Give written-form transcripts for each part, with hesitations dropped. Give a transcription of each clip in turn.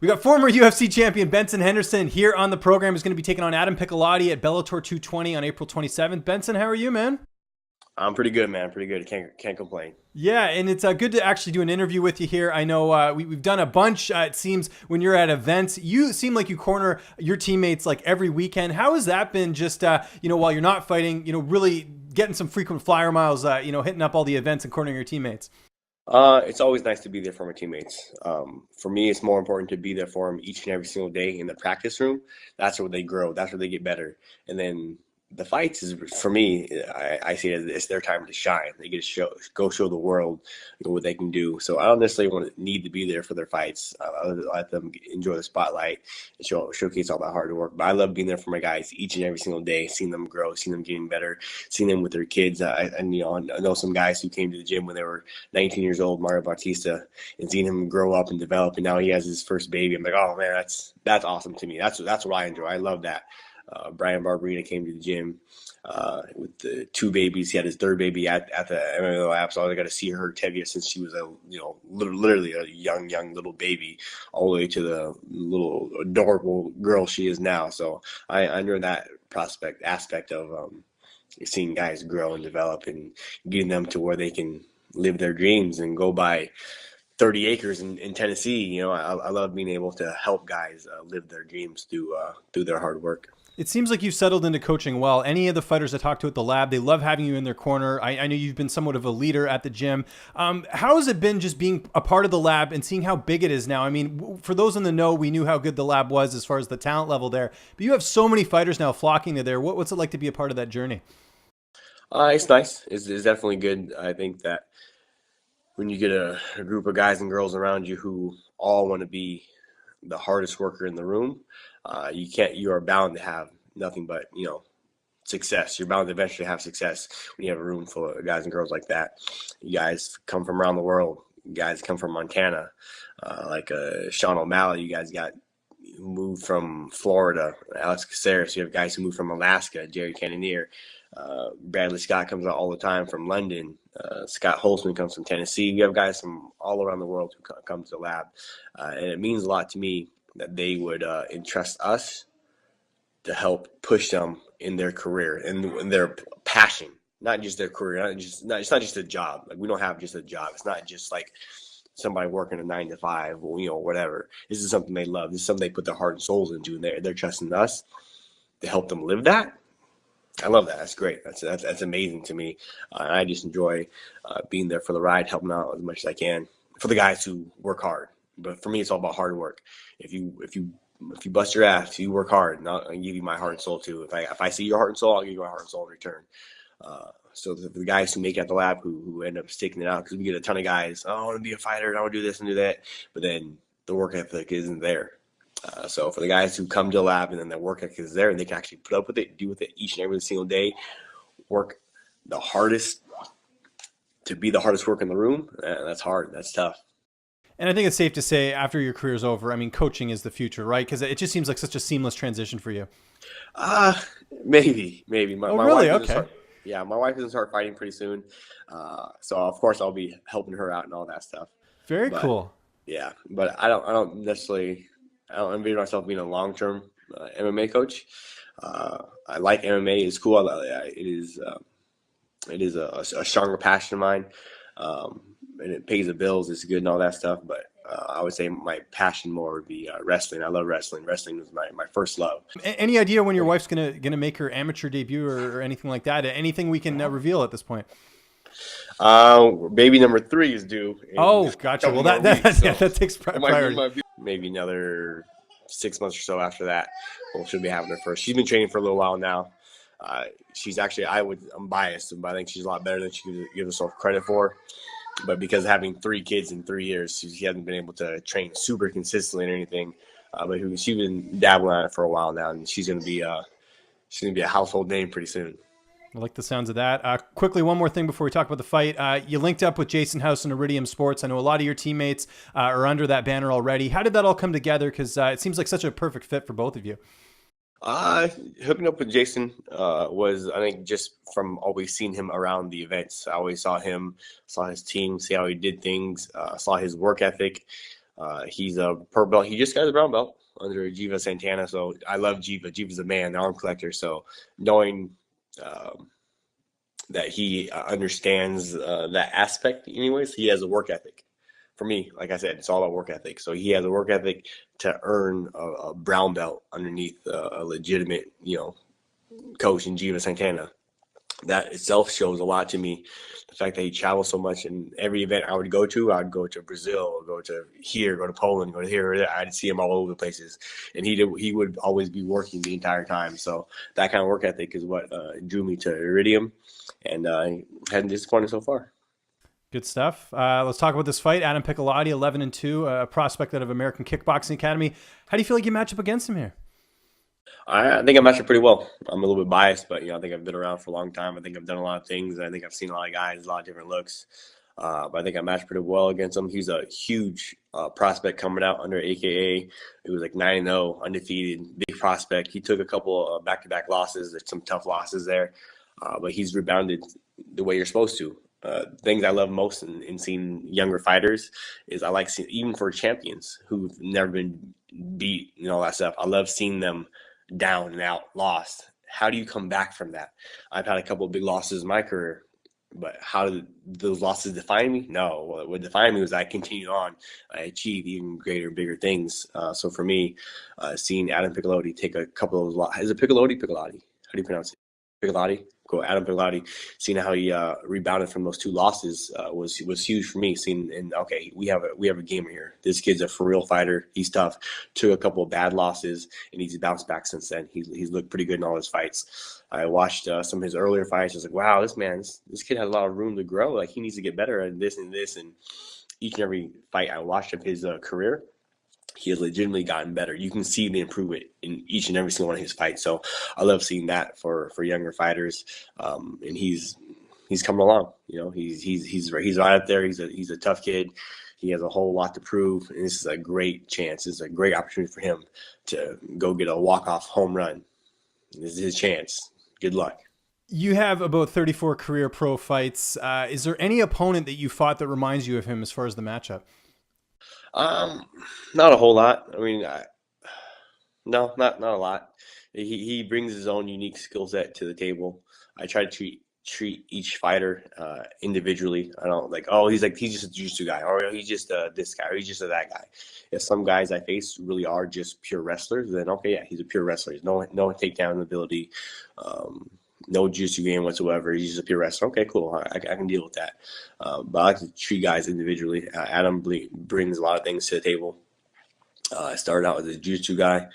We got former UFC champion Benson Henderson here on the program. He's going to be taking on Adam Piccolotti at Bellator 220 on April 27th. Benson, how are you, man? I'm pretty good, man. Pretty good. Can't complain. Yeah, and it's good to actually do an interview with you here. I know we've done a bunch, it seems, when you're at events. You seem like you corner your teammates like every weekend. How has that been just, while you're not fighting, really getting some frequent flyer miles, hitting up all the events and cornering your teammates? It's always nice to be there for my teammates. For me, it's more important to be there for them each and every single day in the practice room. That's where they grow. That's where they get better. And then the fights is, for me, I see it as it's their time to shine. They get to go show the world what they can do. So I don't necessarily need to be there for their fights. I let them enjoy the spotlight and showcase all that hard work. But I love being there for my guys each and every single day, seeing them grow, seeing them getting better, seeing them with their kids. I know some guys who came to the gym when they were 19 years old, Mario Bautista, and seeing him grow up and develop, and now he has his first baby. I'm like, oh man, that's awesome to me. That's what I enjoy. I love that. Brian Barberina came to the gym with the two babies. He had his third baby at the MMA lab, so I got to see her, Tevye, since she was literally a young little baby, all the way to the little adorable girl she is now. So I enjoy that aspect of seeing guys grow and develop and getting them to where they can live their dreams and go buy 30 acres in Tennessee. I love being able to help guys live their dreams through their hard work. It seems like you've settled into coaching well. Any of the fighters I talk to at the lab, they love having you in their corner. I know you've been somewhat of a leader at the gym. How has it been just being a part of the lab and seeing how big it is now? I mean, for those in the know, we knew how good the lab was as far as the talent level there. But you have so many fighters now flocking to there. What's it like to be a part of that journey? It's nice. It's definitely good. I think that when you get a group of guys and girls around you who all want to be the hardest worker in the room, you are bound to have nothing but, success. You're bound to eventually have success when you have a room full of guys and girls like that. You guys come from around the world. You guys come from Montana, like Sean O'Malley. You guys got moved from Florida, Alex Caceres. You have guys who moved from Alaska, Jerry Cannonier. Bradley Scott comes out all the time from London. Scott Holtzman comes from Tennessee. You have guys from all around the world who come to the lab. And it means a lot to me that they would entrust us to help push them in their career and their passion, not just their career. It's not just a job. Like, we don't have just a job. It's not just like somebody working a 9 to 5 or whatever. This is something they love. This is something they put their heart and souls into, and they're trusting us to help them live that. I love that. That's great. That's amazing to me. I just enjoy being there for the ride, helping out as much as I can for the guys who work hard. But for me, it's all about hard work. If you bust your ass, you work hard, and I'll give you my heart and soul too. If I see your heart and soul, I'll give you my heart and soul in return. So the guys who make it at the lab who end up sticking it out, because we get a ton of guys, oh, I want to be a fighter, I want to do this and do that, but then the work ethic isn't there. So for the guys who come to the lab and then their work ethic is there and they can actually put up with it, do with it each and every single day, work the hardest to be the hardest work in the room, that's hard. That's tough. And I think it's safe to say after your career's over, I mean, coaching is the future, right? Because it just seems like such a seamless transition for you. Maybe. Oh, My really? wife Okay. my wife doesn't start fighting pretty soon. So of course I'll be helping her out and all that stuff. Very But cool. yeah, but I don't necessarily, I don't envision myself being a long-term MMA coach. I like MMA. It's cool. It is a stronger passion of mine. And it pays the bills. It's good and all that stuff. But I would say my passion more would be wrestling. I love wrestling. Wrestling was my first love. Any idea when your wife's gonna make her amateur debut or anything like that? Anything we can reveal at this point? Baby number 3 is due in Oh, a gotcha. couple Well, more weeks, so that takes priority. maybe another 6 months or so after that. She'll be having her first. She's been training for a little while now. She's actually, I'm biased, but I think she's a lot better than she gives herself credit for. But because of having 3 kids in 3 years, she hasn't been able to train super consistently or anything. But she's been dabbling on it for a while now, and she's gonna be a household name pretty soon. I like the sounds of that. Quickly, one more thing before we talk about the fight. You linked up with Jason House and Iridium Sports. I know a lot of your teammates are under that banner already. How did that all come together? Because it seems like such a perfect fit for both of you. Hooking up with Jason was, I think, just from always seeing him around the events. I always saw him, saw his team, see how he did things, saw his work ethic. He's a purple belt. He just got his brown belt under Jiva Santana. So I love Jiva. Jiva's a man, the arm collector. So knowing that he understands that aspect, anyways, he has a work ethic. For me, like I said, it's all about work ethic. So he has a work ethic to earn a brown belt underneath a legitimate, coach in Jiva Santana. That itself shows a lot to me. The fact that he travels so much, and every event I would go to, I'd go to Brazil, go to here, go to Poland, go to here, or there. I'd see him all over the places, and he would always be working the entire time. So that kind of work ethic is what drew me to Iridium, and I hadn't disappointed so far. Good stuff. Let's talk about this fight. Adam Piccolotti, 11-2, a prospect out of American Kickboxing Academy. How do you feel like you match up against him here? I think I matched up pretty well. I'm a little bit biased, but I think I've been around for a long time. I think I've done a lot of things. I think I've seen a lot of guys, a lot of different looks. But I think I matched pretty well against him. He's a huge prospect coming out under AKA. He was like 9-0, undefeated, big prospect. He took a couple back-to-back losses. There's some tough losses there, but he's rebounded the way you're supposed to. Things I love most in seeing younger fighters is I like seeing, even for champions who've never been beat and all that stuff, I love seeing them down and out, lost. How do you come back from that? I've had a couple of big losses in my career, but how did those losses define me? No, what defined me was I continued on. I achieved even greater, bigger things. So for me, seeing Adam Piccolotti take a couple of those losses, is it Piccolotti? Piccolotti? How do you pronounce it? Piccolotti? Cool. Adam Piccolotti, seeing how he rebounded from those 2 losses was huge for me. Seeing, and okay, we have a gamer here. This kid's a for real fighter. He's tough. Took a couple of bad losses, and he's bounced back since then. He's looked pretty good in all his fights. I watched some of his earlier fights. I was like, wow, this kid has a lot of room to grow. Like, he needs to get better at this and this. And each and every fight I watched of his career, he has legitimately gotten better. You can see the improvement in each and every single one of his fights. So I love seeing that for younger fighters. And he's coming along. He's right up there. He's a tough kid. He has a whole lot to prove, and this is a great chance. This is a great opportunity for him to go get a walk-off home run. This is his chance. Good luck. You have about 34 career pro fights. Is there any opponent that you fought that reminds you of him as far as the matchup? Not a whole lot. I mean, no, not a lot. He brings his own unique skill set to the table. I try to treat each fighter individually. I don't like, oh, he's just a jiu-jitsu guy, or he's just this guy, or he's just that guy. If some guys I face really are just pure wrestlers, then okay, yeah, he's a pure wrestler. He's no takedown ability, no jiu-jitsu game whatsoever. He's just a pure wrestler. Okay, cool. I can deal with that. But I like to treat guys individually. Adam brings a lot of things to the table. I started out as a jiu-jitsu guy,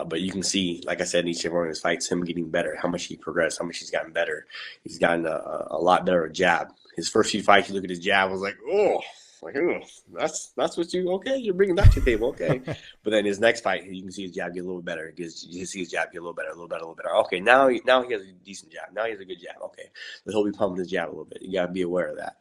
but you can see, like I said, in each and every one of his fights, him getting better, how much he progressed, how much he's gotten better. He's gotten a lot better at jab. His first few fights, you look at his jab, I was like, oh, that's what you're bringing that to the table, okay. But then his next fight, you can see his jab get a little better. You can see his jab get a little better. Okay, now he has a decent jab. Now he has a good jab. Okay, but he'll be pumping his jab a little bit. You got to be aware of that.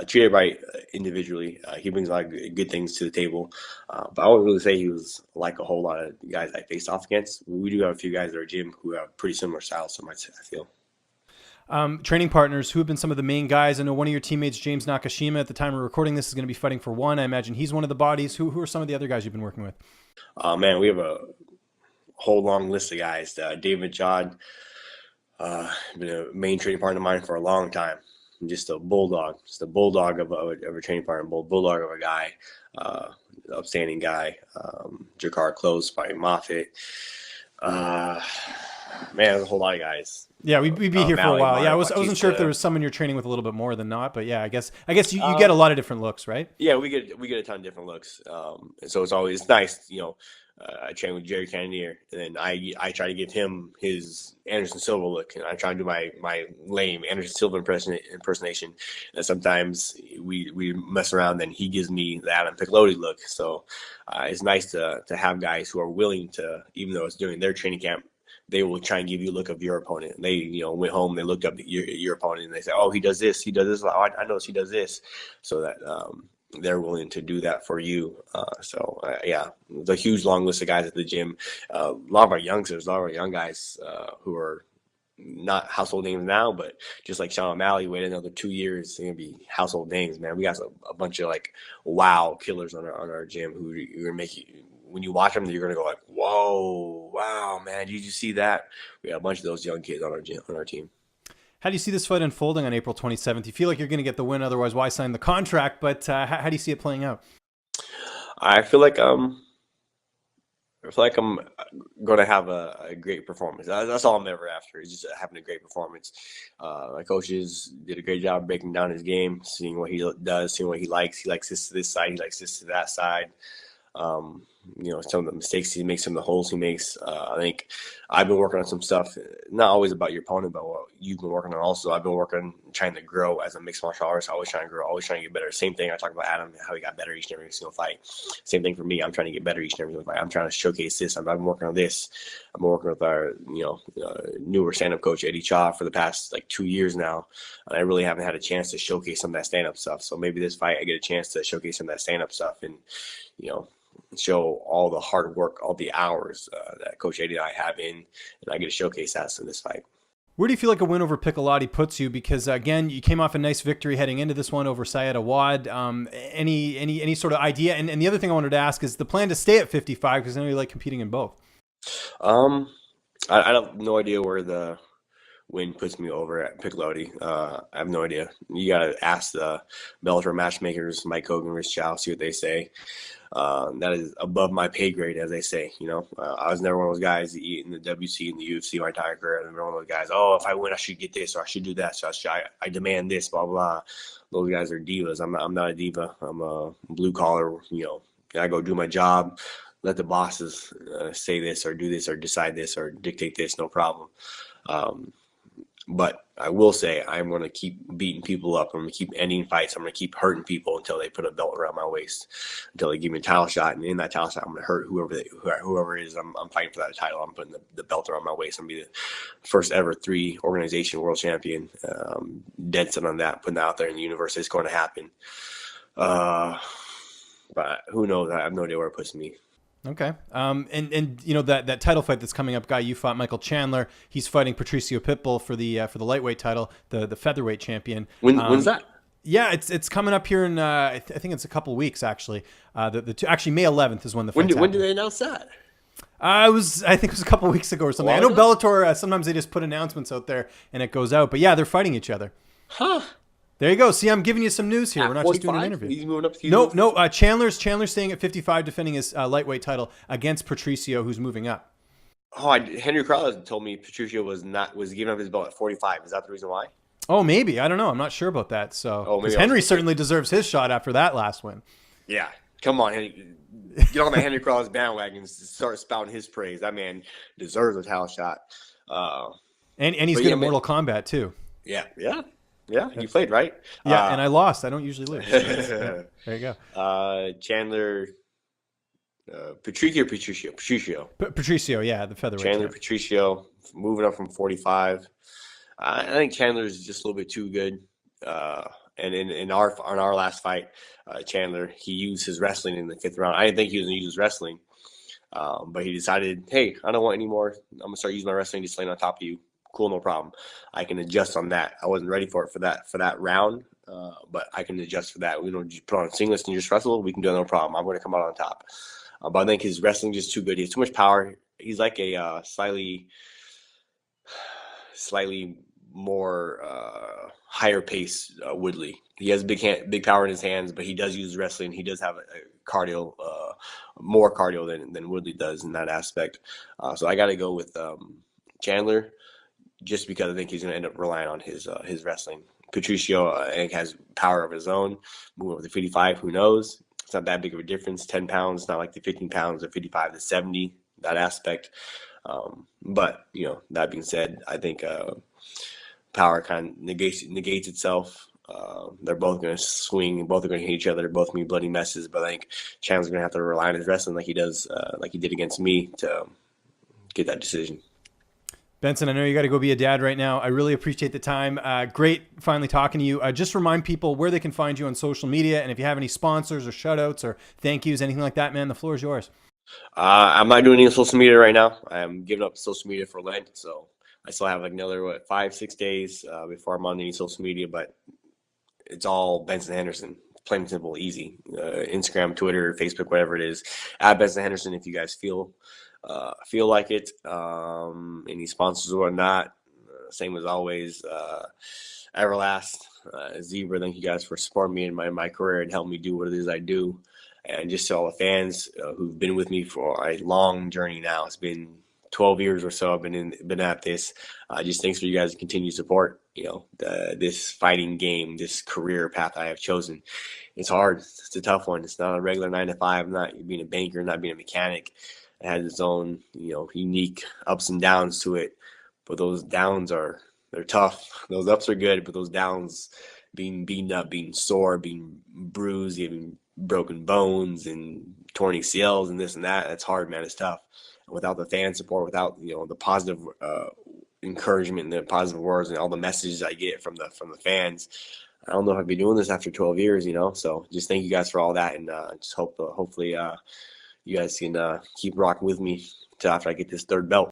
Treated right individually, he brings a lot of good things to the table. But I wouldn't really say he was like a whole lot of guys I faced off against. We do have a few guys at our gym who have pretty similar styles, so I feel. Training partners, who have been some of the main guys? I know one of your teammates, James Nakashima, at the time of recording this, is going to be fighting for one. I imagine he's one of the bodies. Who are some of the other guys you've been working with? Man, we have a whole long list of guys. David Chod, been a main training partner of mine for a long time. Just a bulldog of a training partner, bulldog of a guy, upstanding guy. Jakar Close, fighting Moffitt. Man, there's a whole lot of guys. Yeah, we'd be here for a while. Yeah, I wasn't sure if there was someone you're training with a little bit more than not, but yeah, I guess you get a lot of different looks, right? Yeah, we get a ton of different looks. So it's nice, I train with Jerry Cannonier, and then I try to give him his Anderson Silva look, and I try to do my lame Anderson Silva impersonation. And sometimes we mess around, and he gives me the Adam Piccolotti look. So it's nice to have guys who are willing to, even though it's during their training camp, they will try and give you a look of your opponent. They went home, they looked up at your opponent, and they say, oh, he does this. Oh, I notice he does this, so that they're willing to do that for you. Yeah, there's a huge long list of guys at the gym. A lot of our youngsters, a lot of our young guys who are not household names now, but just like Sean O'Malley, wait another 2 years, they're gonna be household names, man. We got a bunch of like wow killers on our gym who you're gonna make you, when you watch them, you're gonna go like, whoa, wow, man, did you see that? We got a bunch of those young kids on our gym, on our team. How do you see this fight unfolding on April 27th? You feel like you're going to get the win, otherwise why sign the contract? But how do you see it playing out? I feel like I'm gonna have a great performance. That's all I'm ever after, is just having a great performance. My coaches did a great job breaking down his game, seeing what he does, seeing what he likes. He likes this to this side, he likes this to that side. Some of the mistakes he makes, some of the holes he makes. I think I've been working on some stuff, not always about your opponent, but what you've been working on also. I've been working, trying to grow as a mixed martial artist, always trying to grow, always trying to get better. Same thing, I talk about Adam, how he got better each and every single fight. Same thing for me, I'm trying to get better each and every single fight. I'm trying to showcase this. I've been working on this. I've been working with our, newer stand-up coach, Eddie Cha, for the past like 2 years now. And I really haven't had a chance to showcase some of that stand-up stuff. So maybe this fight, I get a chance to showcase some of that stand-up stuff and, show all the hard work, all the hours that Coach Eddie and I have in, and I get to showcase that in this fight. Where do you feel like a win over Piccolotti puts you? Because again, you came off a nice victory heading into this one over Syed Awad. Any sort of idea? And the other thing I wanted to ask is the plan to stay at 55, because I know you like competing in both. I have no idea where the win puts me over at Piccolotti. I have no idea. You got to ask the Bellator matchmakers, Mike Hogan, Rich Chow, see what they say. That is above my pay grade, as they say. I was never one of those guys that eat in the WC and the UFC my entire career. I was never one of those guys, oh, if I win, I should get this, or I should do that. So I demand this, blah, blah. Those guys are divas. I'm not a diva. I'm a blue collar, I go do my job. Let the bosses say this or do this or decide this or dictate this, no problem. But I will say I'm going to keep beating people up. I'm going to keep ending fights. I'm going to keep hurting people until they put a belt around my waist, until they give me a title shot. And in that title shot, I'm going to hurt whoever it is. I'm fighting for that title. I'm putting the belt around my waist. I'm going to be the first ever 3-organization world champion. Dead set on that, putting that out there in the universe. It's going to happen. But who knows? I have no idea where it puts me. Okay. And that title fight that's coming up, guy, you fought Michael Chandler. He's fighting Patricio Pitbull for the lightweight title, the featherweight champion. When's that? Yeah, it's coming up here in I think it's a couple weeks actually. Actually May 11th is when the fight's when did they announce that? I think it was a couple weeks ago or something. I know Bellator sometimes they just put announcements out there and it goes out. But yeah, they're fighting each other. Huh. There you go. See, I'm giving you some news here. We're not just doing an interview. He's moving up. No. Chandler's staying at 55, defending his lightweight title against Patricio, who's moving up. Oh, Henry Crowder told me Patricio was giving up his belt at 45. Is that the reason why? Oh, maybe. I don't know. I'm not sure about that. So, because Henry certainly deserves his shot after that last win. Yeah, come on, Henry. Get on the Henry Crowder's bandwagon and start spouting his praise. That man deserves a title shot. And he's good at Mortal Kombat too. Yeah. You played, right? Yeah, and I lost. I don't usually lose. So there you go. Chandler, Patricio. Patricio, yeah, the featherweight. Chandler, Patricio, moving up from 45. I think Chandler's just a little bit too good. And in our last fight, Chandler, he used his wrestling in the 5th round. I didn't think he was going to use his wrestling, but he decided, hey, I don't want any more. I'm going to start using my wrestling, just laying on top of you. Cool, no problem. I can adjust on that. I wasn't ready for it for that round, but I can adjust for that. We don't just put on singlets and just wrestle. We can do it, no problem. I'm going to come out on top. But I think his wrestling is just too good. He has too much power. He's like a slightly more higher pace Woodley. He has big power in his hands, but he does use wrestling. He does have a cardio, more cardio than Woodley does in that aspect. So I got to go with Chandler, just because I think he's going to end up relying on his wrestling. Patricio, I think, has power of his own. Moving up to 55, who knows? It's not that big of a difference. 10 pounds, not like the 15 pounds or 55 to 70, that aspect. But, that being said, I think power kind of negates itself. They're both going to swing. Both are going to hit each other. Both going to be bloody messes. But I think Chandler's going to have to rely on his wrestling like he does, like he did against me, to get that decision. Benson, I know you got to go be a dad right now. I really appreciate the time. Great finally talking to you. Just remind people where they can find you on social media, and if you have any sponsors or shout-outs or thank yous, anything like that, man, the floor is yours. I'm not doing any social media right now. I'm giving up social media for Lent, so I still have like another, what, 5, 6 days before I'm on any social media, but it's all Benson Henderson. Plain and simple, easy. Instagram, Twitter, Facebook, whatever it is. At Benson Henderson, if you guys feel like it. Any sponsors or whatnot. Same as always. Everlast, Zebra. Thank you guys for supporting me in my career and helping me do what it is I do. And just to all the fans who've been with me for a long journey now. It's been 12 years or so I've been at this. Just thanks for you guys' continued support. This fighting game, this career path I have chosen. It's hard. It's a tough one. It's not a regular 9 to 5. Not being a banker, not being a mechanic. It has its own, unique ups and downs to it. But those downs they're tough. Those ups are good, but those downs, being beaten up, being sore, being bruised, having broken bones and torn ACLs and this and that, that's hard, man. It's tough. Without the fan support, without the positive encouragement and the positive words and all the messages I get from the fans, I don't know if I'd be doing this after 12 years, So just thank you guys for all that, and just hopefully you guys can keep rocking with me till after I get this third belt.